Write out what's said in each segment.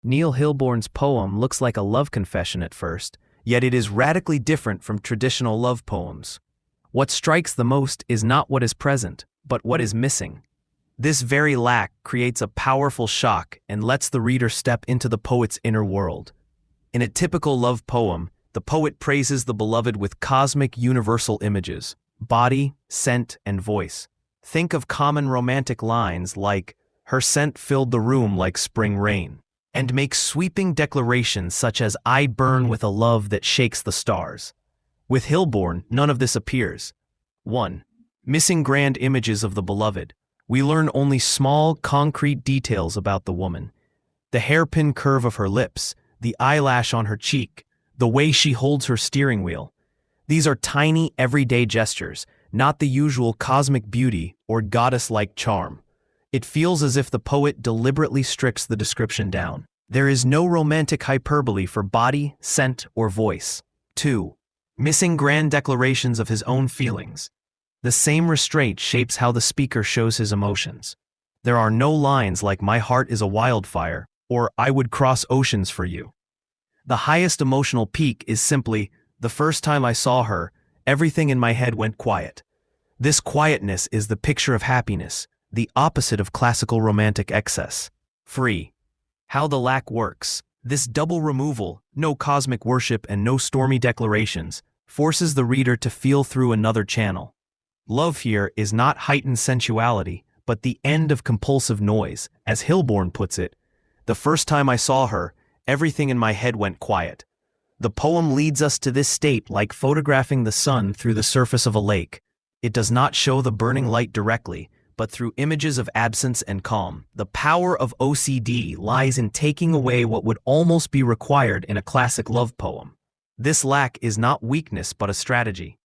Neil Hilborn's poem looks like a love confession at first, yet it is radically different from traditional love poems. What strikes the most is not what is present, but what is missing. This very lack creates a powerful shock and lets the reader step into the poet's inner world. In a typical love poem, the poet praises the beloved with cosmic universal images, body, scent, and voice. Think of common romantic lines like, "Her scent filled the room like spring rain," and make sweeping declarations such as, "I burn with a love that shakes the stars." With Hilborn, none of this appears. 1. Missing grand images of the beloved. We learn only small, concrete details about the woman. The hairpin curve of her lips, the eyelash on her cheek, the way she holds her steering wheel. These are tiny, everyday gestures, not the usual cosmic beauty or goddess-like charm. It feels as if the poet deliberately strips the description down. There is no romantic hyperbole for body, scent, or voice. 2. Missing grand declarations of his own feelings. The same restraint shapes how the speaker shows his emotions. There are no lines like "My heart is a wildfire" or "I would cross oceans for you." The highest emotional peak is simply, "The first time I saw her, everything in my head went quiet." This quietness is the picture of happiness, the opposite of classical romantic excess. 3. How the lack works. This double removal, no cosmic worship and no stormy declarations, forces the reader to feel through another channel. Love here is not heightened sensuality, but the end of compulsive noise. As Hilborn puts it, "The first time I saw her, everything in my head went quiet." The poem leads us to this state like photographing the sun through the surface of a lake. It does not show the burning light directly, but through images of absence and calm. The power of OCD lies in taking away what would almost be required in a classic love poem. This lack is not weakness but a strategy.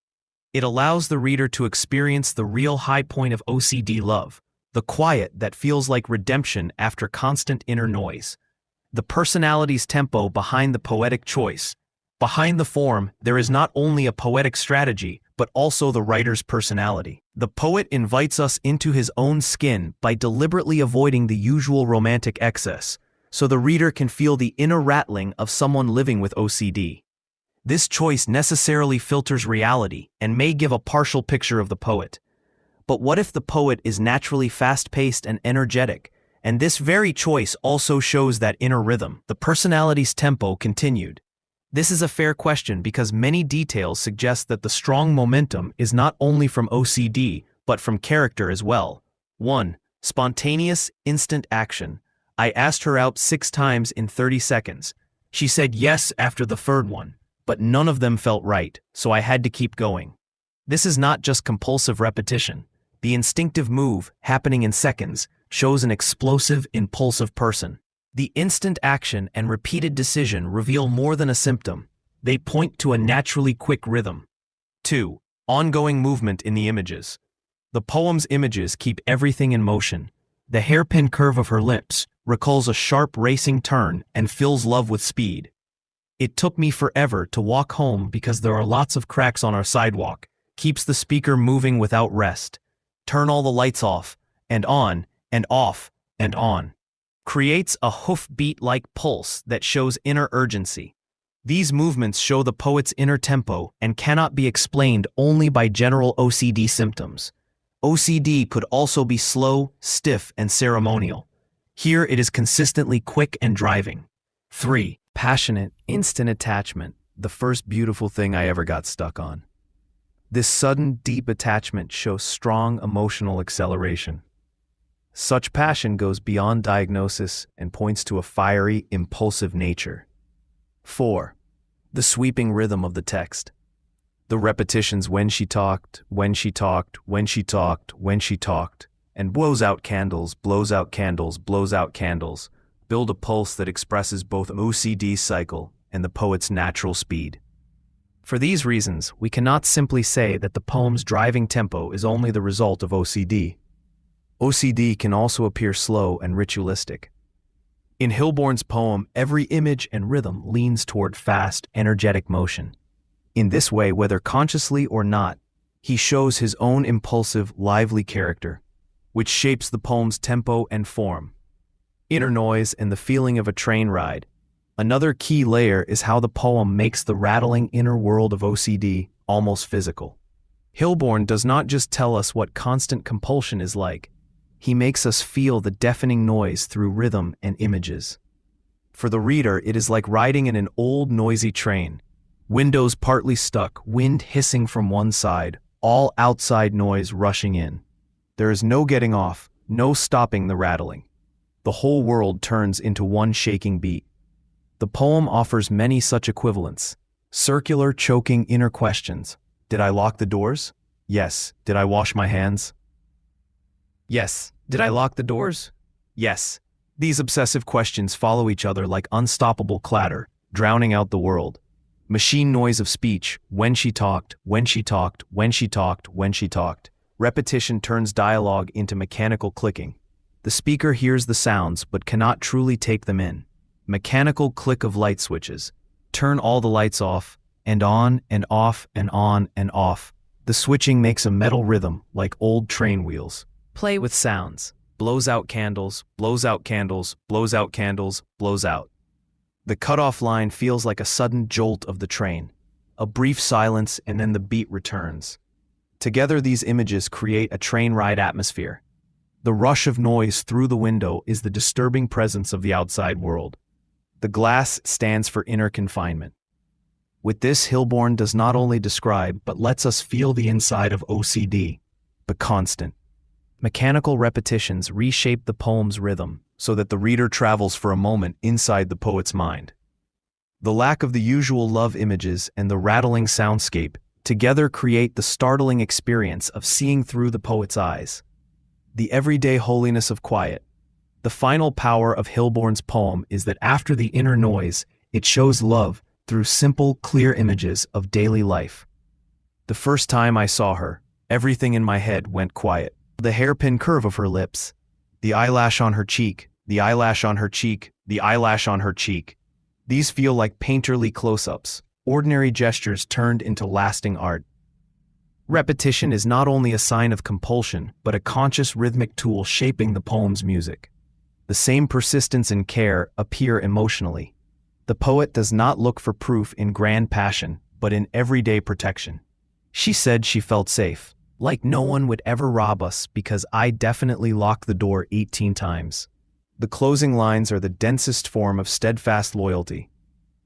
It allows the reader to experience the real high point of OCD love, the quiet that feels like redemption after constant inner noise. The personality's tempo behind the poetic choice. Behind the form, there is not only a poetic strategy, but also the writer's personality. The poet invites us into his own skin by deliberately avoiding the usual romantic excess, so the reader can feel the inner rattling of someone living with OCD. This choice necessarily filters reality and may give a partial picture of the poet. But what if the poet is naturally fast-paced and energetic, and this very choice also shows that inner rhythm, the personality's tempo continued? This is a fair question because many details suggest that the strong momentum is not only from OCD, but from character as well. 1. Spontaneous, instant action. "I asked her out 6 times in 30 seconds. She said yes after the third one, but none of them felt right, so I had to keep going." This is not just compulsive repetition. The instinctive move, happening in seconds, shows an explosive, impulsive person. The instant action and repeated decision reveal more than a symptom. They point to a naturally quick rhythm. 2. Ongoing movement in the images. The poem's images keep everything in motion. The hairpin curve of her lips recalls a sharp racing turn and fills love with speed. "It took me forever to walk home because there are lots of cracks on our sidewalk," keeps the speaker moving without rest. "Turn all the lights off," and on, and off, and on. Creates a hoof-beat-like pulse that shows inner urgency. These movements show the poet's inner tempo and cannot be explained only by general OCD symptoms. OCD could also be slow, stiff, and ceremonial. Here it is consistently quick and driving. 3. Passionate, instant attachment. The first beautiful thing I ever got stuck on. This sudden, deep attachment shows strong emotional acceleration. Such passion goes beyond diagnosis and points to a fiery, impulsive nature. 4. The sweeping rhythm of the text. The repetitions "when she talked, when she talked, when she talked, when she talked," and blows out candles, blows out candles, blows out candles, build a pulse that expresses both OCD's cycle and the poet's natural speed. For these reasons, we cannot simply say that the poem's driving tempo is only the result of OCD. OCD can also appear slow and ritualistic. In Hilborn's poem, every image and rhythm leans toward fast, energetic motion. In this way, whether consciously or not, he shows his own impulsive, lively character, which shapes the poem's tempo and form. inner noise, and the feeling of a train ride. Another key layer is how the poem makes the rattling inner world of OCD almost physical. Hilborn does not just tell us what constant compulsion is like, he makes us feel the deafening noise through rhythm and images. For the reader, it is like riding in an old, noisy train. Windows partly stuck, wind hissing from one side, all outside noise rushing in. There is no getting off, no stopping the rattling. The whole world turns into one shaking beat. The poem offers many such equivalents. Circular, choking inner questions. Did I lock the doors? Yes. Did I wash my hands? Yes. Did I lock the doors? Yes. These obsessive questions follow each other like unstoppable clatter, drowning out the world. Machine noise of speech, when she talked, when she talked, when she talked, when she talked. Repetition turns dialogue into mechanical clicking. The speaker hears the sounds but cannot truly take them in. Mechanical click of light switches. Turn all the lights off, and on and off and on and off. The switching makes a metal rhythm like old train wheels. Play with sounds. Blows out candles, blows out candles, blows out candles, blows out. The cutoff line feels like a sudden jolt of the train. A brief silence and then the beat returns. Together these images create a train ride atmosphere. The rush of noise through the window is the disturbing presence of the outside world. The glass stands for inner confinement. With this, Hilborn does not only describe but lets us feel the inside of OCD, but constant. Mechanical repetitions reshape the poem's rhythm so that the reader travels for a moment inside the poet's mind. The lack of the usual love images and the rattling soundscape together create the startling experience of seeing through the poet's eyes. The everyday holiness of quiet. The final power of Hilborn's poem is that after the inner noise, it shows love through simple, clear images of daily life. The first time I saw her, everything in my head went quiet. The hairpin curve of her lips, the eyelash on her cheek, the eyelash on her cheek, the eyelash on her cheek. These feel like painterly close-ups, ordinary gestures turned into lasting art. Repetition is not only a sign of compulsion, but a conscious rhythmic tool shaping the poem's music. The same persistence and care appear emotionally. The poet does not look for proof in grand passion, but in everyday protection. She said she felt safe. Like no one would ever rob us because I definitely locked the door 18 times. The closing lines are the densest form of steadfast loyalty.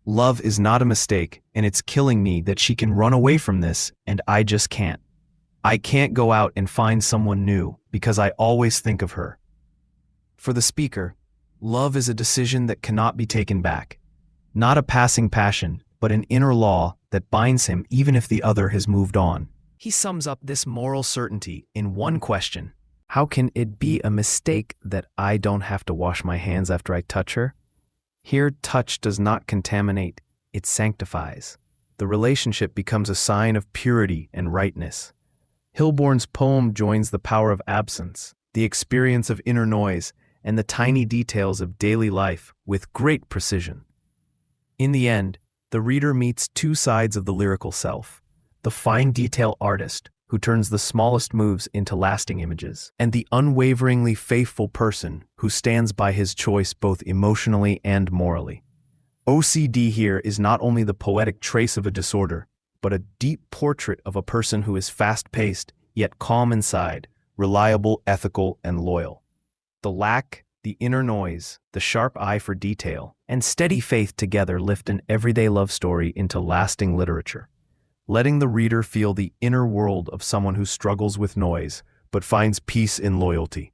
Love is not a mistake, and it's killing me that she can run away from this, and I just can't. I can't go out and find someone new because I always think of her. For the speaker, love is a decision that cannot be taken back. Not a passing passion, but an inner law that binds him even if the other has moved on. He sums up this moral certainty in one question. How can it be a mistake that I don't have to wash my hands after I touch her? Here, touch does not contaminate, it sanctifies. The relationship becomes a sign of purity and rightness. Hilborn's poem joins the power of absence, the experience of inner noise, and the tiny details of daily life with great precision. In the end, the reader meets two sides of the lyrical self. The fine detail artist, who turns the smallest moves into lasting images, and the unwaveringly faithful person who stands by his choice both emotionally and morally. OCD here is not only the poetic trace of a disorder, but a deep portrait of a person who is fast-paced, yet calm inside, reliable, ethical, and loyal. The lack, the inner noise, the sharp eye for detail, and steady faith together lift an everyday love story into lasting literature, letting the reader feel the inner world of someone who struggles with noise but finds peace in loyalty.